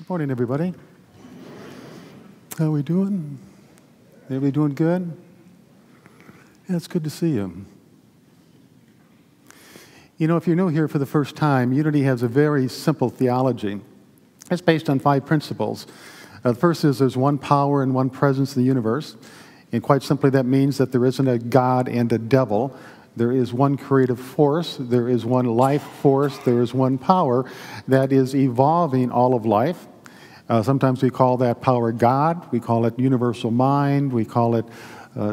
Good morning, everybody. How are we doing? Everybody doing good? Yeah, it's good to see you. You know, if you're new here for the first time, Unity has a very simple theology. It's based on 5 principles. The first is there's one power and one presence in the universe. And quite simply, that means that there isn't a God and a devil. There is one creative force, there is one life force, there is one power that is evolving all of life. Sometimes we call that power God, we call it universal mind, we call it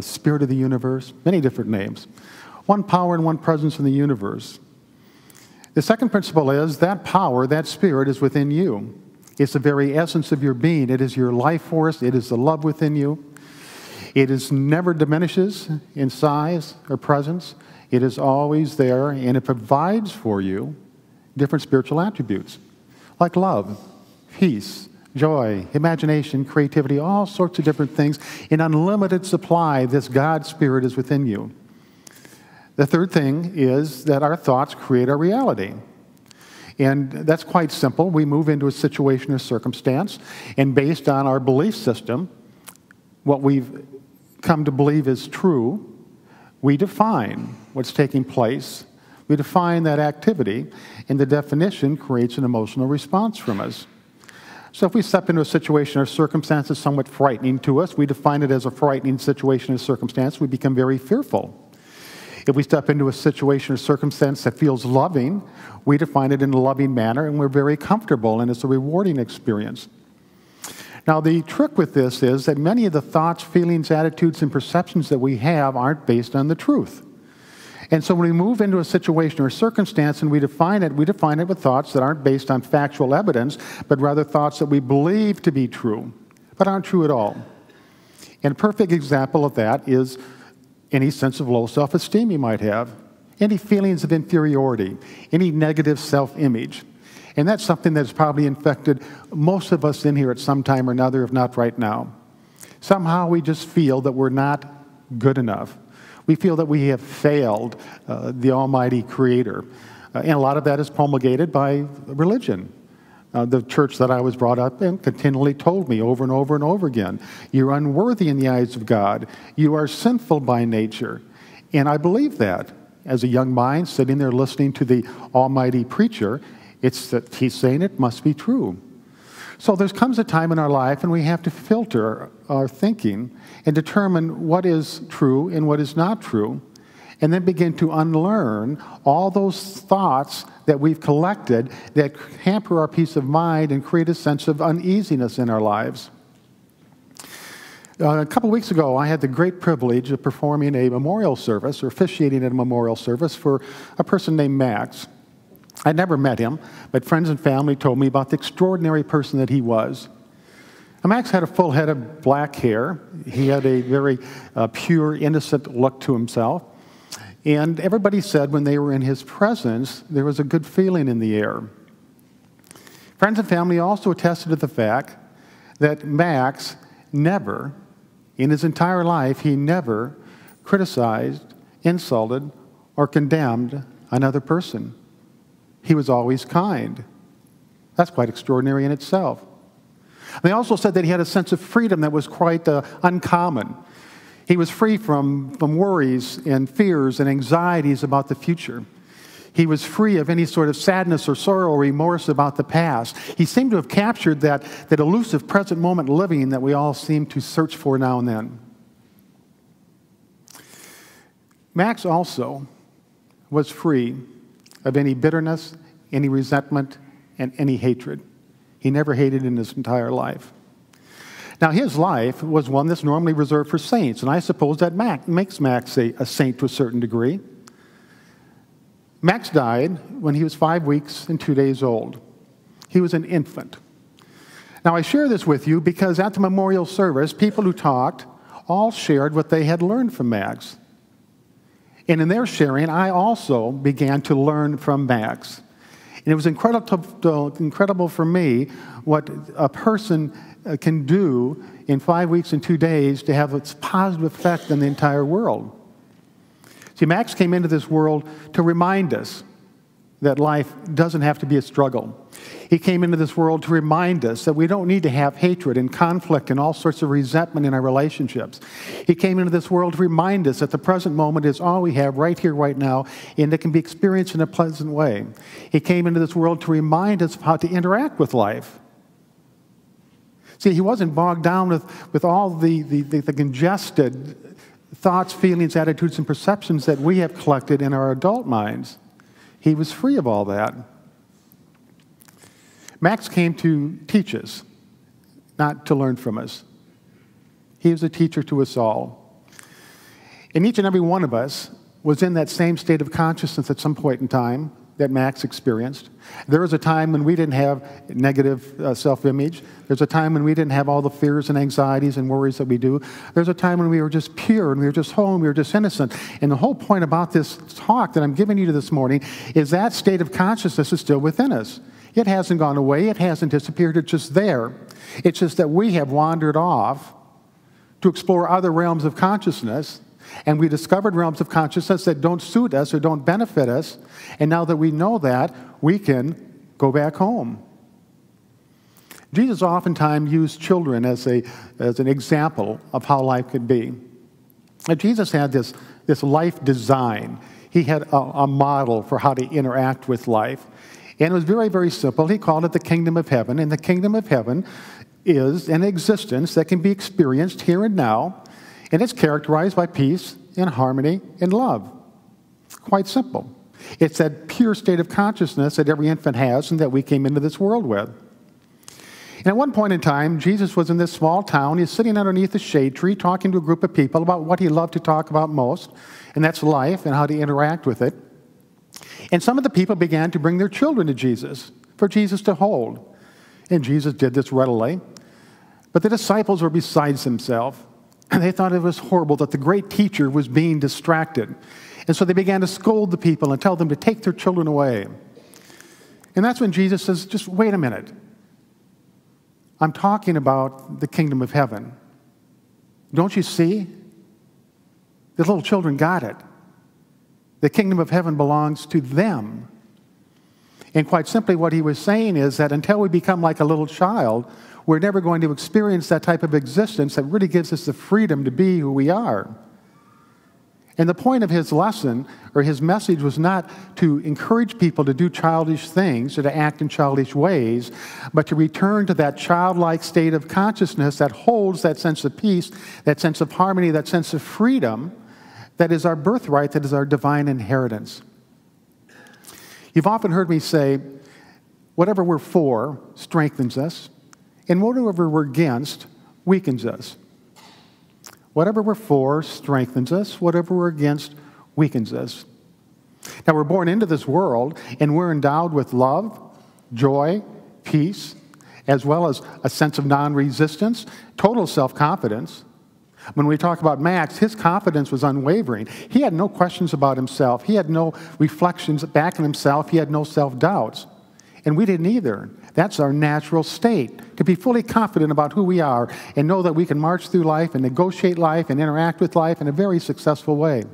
spirit of the universe, many different names. One power and one presence in the universe. The second principle is that power, that spirit is within you. It's the very essence of your being. It is your life force, it is the love within you. It is never diminishes in size or presence. It is always there, and it provides for you different spiritual attributes, like love, peace, joy, imagination, creativity, all sorts of different things. In unlimited supply, this God Spirit is within you. The third thing is that our thoughts create our reality. And that's quite simple. We move into a situation or circumstance, and based on our belief system, what we've come to believe is true, we define what's taking place. We define that activity, and the definition creates an emotional response from us. So if we step into a situation or circumstance that's somewhat frightening to us, we define it as a frightening situation or circumstance, we become very fearful. If we step into a situation or circumstance that feels loving, we define it in a loving manner, and we're very comfortable, and it's a rewarding experience. Now, the trick with this is that many of the thoughts, feelings, attitudes, and perceptions that we have aren't based on the truth. And so when we move into a situation or circumstance and we define it with thoughts that aren't based on factual evidence, but rather thoughts that we believe to be true, but aren't true at all. And a perfect example of that is any sense of low self-esteem you might have, any feelings of inferiority, any negative self-image. And that's something that's probably infected most of us in here at some time or another, if not right now. Somehow we just feel that we're not good enough. We feel that we have failed the Almighty Creator. And a lot of that is promulgated by religion. The church that I was brought up in continually told me over and over and over again, you're unworthy in the eyes of God. You are sinful by nature. And I believe that. As a young mind sitting there listening to the Almighty Preacher, it's that he's saying it must be true. So there comes a time in our life when we have to filter our thinking and determine what is true and what is not true, and then begin to unlearn all those thoughts that we've collected that hamper our peace of mind and create a sense of uneasiness in our lives. A couple weeks ago, I had the great privilege of performing a memorial service, or officiating at a memorial service for a person named Max. I'd never met him, but friends and family told me about the extraordinary person that he was. Now, Max had a full head of black hair. He had a very pure, innocent look to himself. And everybody said when they were in his presence, there was a good feeling in the air. Friends and family also attested to the fact that Max never, in his entire life, he never criticized, insulted, or condemned another person. He was always kind. That's quite extraordinary in itself. They also said that he had a sense of freedom that was quite uncommon. He was free from worries and fears and anxieties about the future. He was free of any sort of sadness or sorrow or remorse about the past. He seemed to have captured that elusive present moment living that we all seem to search for now and then. Max also was free of any bitterness, any resentment, and any hatred. He never hated in his entire life. Now, his life was one that's normally reserved for saints, and I suppose that makes Max a saint to a certain degree. Max died when he was 5 weeks and 2 days old. He was an infant. Now, I share this with you because at the memorial service, people who talked all shared what they had learned from Max. And in their sharing, I also began to learn from Max. And it was incredible for me what a person can do in 5 weeks and 2 days to have its positive effect on the entire world. See, Max came into this world to remind us that life doesn't have to be a struggle. He came into this world to remind us that we don't need to have hatred and conflict and all sorts of resentment in our relationships. He came into this world to remind us that the present moment is all we have right here, right now, and it can be experienced in a pleasant way. He came into this world to remind us of how to interact with life. See, he wasn't bogged down with all the congested thoughts, feelings, attitudes, and perceptions that we have collected in our adult minds. He was free of all that. Max came to teach us, not to learn from us. He was a teacher to us all. And each and every one of us was in that same state of consciousness at some point in time that Max experienced. There was a time when we didn't have negative self-image. There's a time when we didn't have all the fears and anxieties and worries that we do. There's a time when we were just pure and we were just whole and we were just innocent. And the whole point about this talk that I'm giving you this morning is that state of consciousness is still within us. It hasn't gone away. It hasn't disappeared. It's just there. It's just that we have wandered off to explore other realms of consciousness, and we discovered realms of consciousness that don't suit us or don't benefit us. And now that we know that, we can go back home. Jesus oftentimes used children as an example of how life could be. And Jesus had this life design. He had a model for how to interact with life. And it was very, very simple. He called it the kingdom of heaven. And the kingdom of heaven is an existence that can be experienced here and now. And it's characterized by peace and harmony and love. Quite simple. It's that pure state of consciousness that every infant has and that we came into this world with. And at one point in time, Jesus was in this small town. He's sitting underneath a shade tree talking to a group of people about what he loved to talk about most, and that's life and how to interact with it. And some of the people began to bring their children to Jesus for Jesus to hold. And Jesus did this readily. But the disciples were beside themselves. And they thought it was horrible that the great teacher was being distracted. And so they began to scold the people and tell them to take their children away. And that's when Jesus says, just wait a minute. I'm talking about the kingdom of heaven. Don't you see? The little children got it. The kingdom of heaven belongs to them. And quite simply what he was saying is that until we become like a little child, we're never going to experience that type of existence that really gives us the freedom to be who we are. And the point of his lesson, or his message, was not to encourage people to do childish things or to act in childish ways, but to return to that childlike state of consciousness that holds that sense of peace, that sense of harmony, that sense of freedom, that is our birthright, that is our divine inheritance. You've often heard me say, whatever we're for strengthens us, and whatever we're against weakens us. Whatever we're for strengthens us, whatever we're against weakens us. Now, we're born into this world, and we're endowed with love, joy, peace, as well as a sense of non-resistance, total self-confidence. When we talk about Max, his confidence was unwavering. He had no questions about himself. He had no reflections back in himself. He had no self-doubts. And we didn't either. That's our natural state, to be fully confident about who we are and know that we can march through life and negotiate life and interact with life in a very successful way.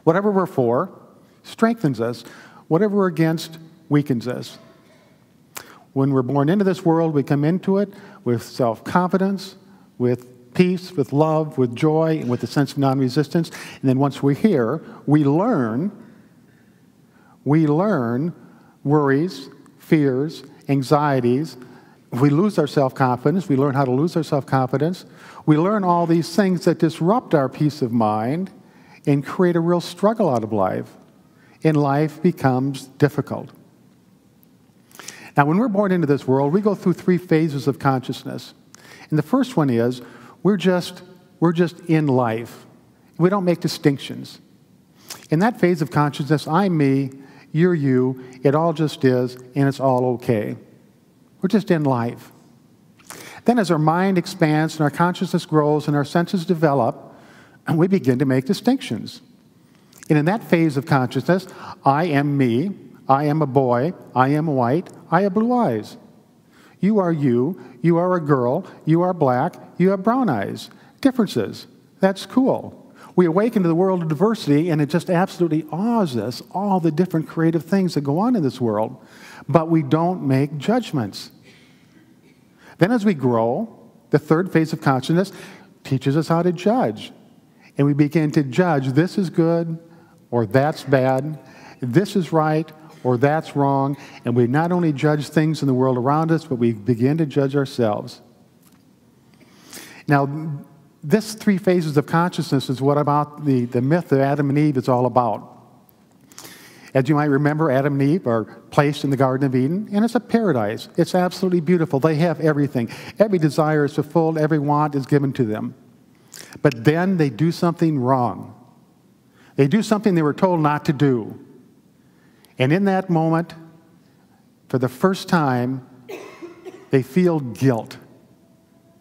Whatever we're for strengthens us. Whatever we're against weakens us. When we're born into this world, we come into it with self-confidence, with peace, with love, with joy, and with a sense of non-resistance. And then once we're here, we learn worries, fears, anxieties. We lose our self-confidence. We learn how to lose our self-confidence. We learn all these things that disrupt our peace of mind and create a real struggle out of life. And life becomes difficult. Now, when we're born into this world, we go through 3 phases of consciousness. And the first one is we're just in life. We don't make distinctions. In that phase of consciousness, I'm me, you're you, it all just is, and it's all okay. We're just in life. Then as our mind expands and our consciousness grows and our senses develop, and we begin to make distinctions. And in that phase of consciousness, I am me, I am a boy, I am white, I have blue eyes. You are you are a girl, you are black, you have brown eyes. Differences. That's cool. We awaken to the world of diversity, and it just absolutely awes us, all the different creative things that go on in this world. But we don't make judgments. Then as we grow, the third phase of consciousness teaches us how to judge. And we begin to judge, this is good, or that's bad, this is right, or that's wrong. And we not only judge things in the world around us, but we begin to judge ourselves. Now, this three phases of consciousness is what about the myth of Adam and Eve is all about. As you might remember, Adam and Eve are placed in the Garden of Eden, and it's a paradise. It's absolutely beautiful. They have everything. Every desire is fulfilled. Every want is given to them. But then they do something wrong. They do something they were told not to do. And in that moment, for the first time, they feel guilt.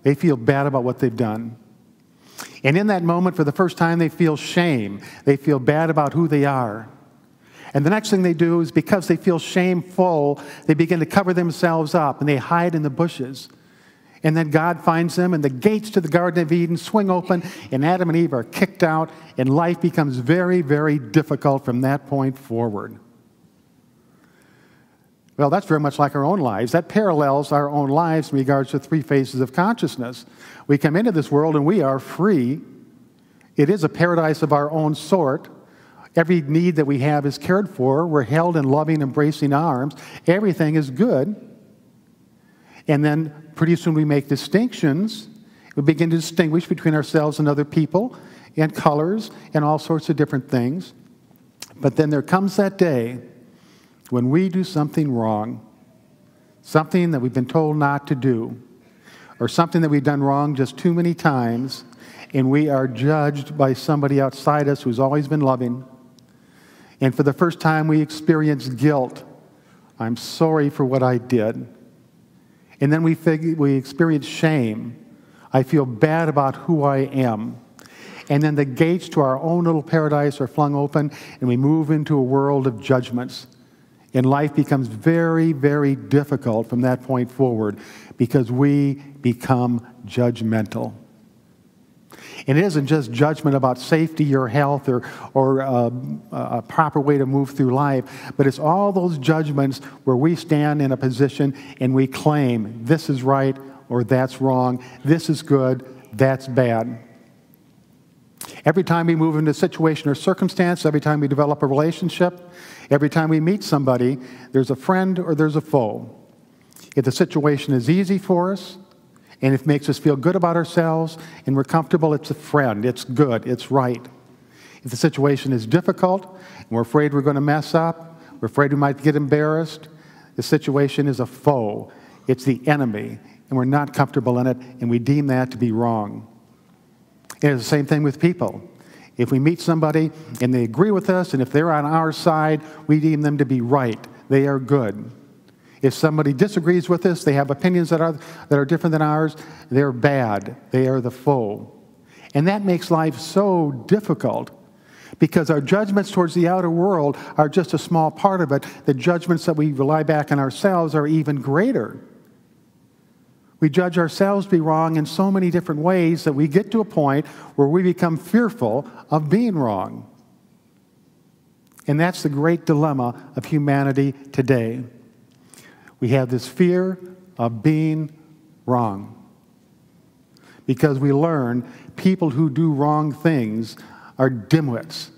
They feel bad about what they've done. And in that moment, for the first time, they feel shame. They feel bad about who they are. And the next thing they do is, because they feel shameful, they begin to cover themselves up, and they hide in the bushes. And then God finds them, and the gates to the Garden of Eden swing open, and Adam and Eve are kicked out, and life becomes very, very difficult from that point forward. Well, that's very much like our own lives. That parallels our own lives in regards to three phases of consciousness. We come into this world and we are free. It is a paradise of our own sort. Every need that we have is cared for. We're held in loving, embracing arms. Everything is good. And then pretty soon we make distinctions. We begin to distinguish between ourselves and other people and colors and all sorts of different things. But then there comes that day when we do something wrong, something that we've been told not to do, or something that we've done wrong just too many times, and we are judged by somebody outside us who's always been loving. And for the first time, we experience guilt. I'm sorry for what I did. And then we experience shame. I feel bad about who I am. And then the gates to our own little paradise are flung open, and we move into a world of judgments. And life becomes very, very difficult from that point forward because we become judgmental. And it isn't just judgment about safety or health or a proper way to move through life, but it's all those judgments where we stand in a position and we claim this is right or that's wrong, this is good, that's bad. Every time we move into a situation or circumstance, every time we develop a relationship, every time we meet somebody, there's a friend or there's a foe. If the situation is easy for us, and if it makes us feel good about ourselves, and we're comfortable, it's a friend, it's good, it's right. If the situation is difficult, and we're afraid we're going to mess up, we're afraid we might get embarrassed, the situation is a foe. It's the enemy, and we're not comfortable in it, and we deem that to be wrong. And it's the same thing with people. If we meet somebody and they agree with us, and if they're on our side, we deem them to be right. They are good. If somebody disagrees with us, they have opinions that are different than ours, they're bad. They are the foe. And that makes life so difficult because our judgments towards the outer world are just a small part of it. The judgments that we rely back on ourselves are even greater. We judge ourselves to be wrong in so many different ways that we get to a point where we become fearful of being wrong. And that's the great dilemma of humanity today. We have this fear of being wrong. Because we learn people who do wrong things are dimwits.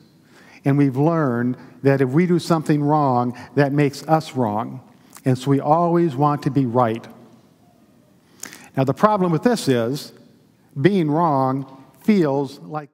And we've learned that if we do something wrong, that makes us wrong. And so we always want to be right. Now, the problem with this is being wrong feels like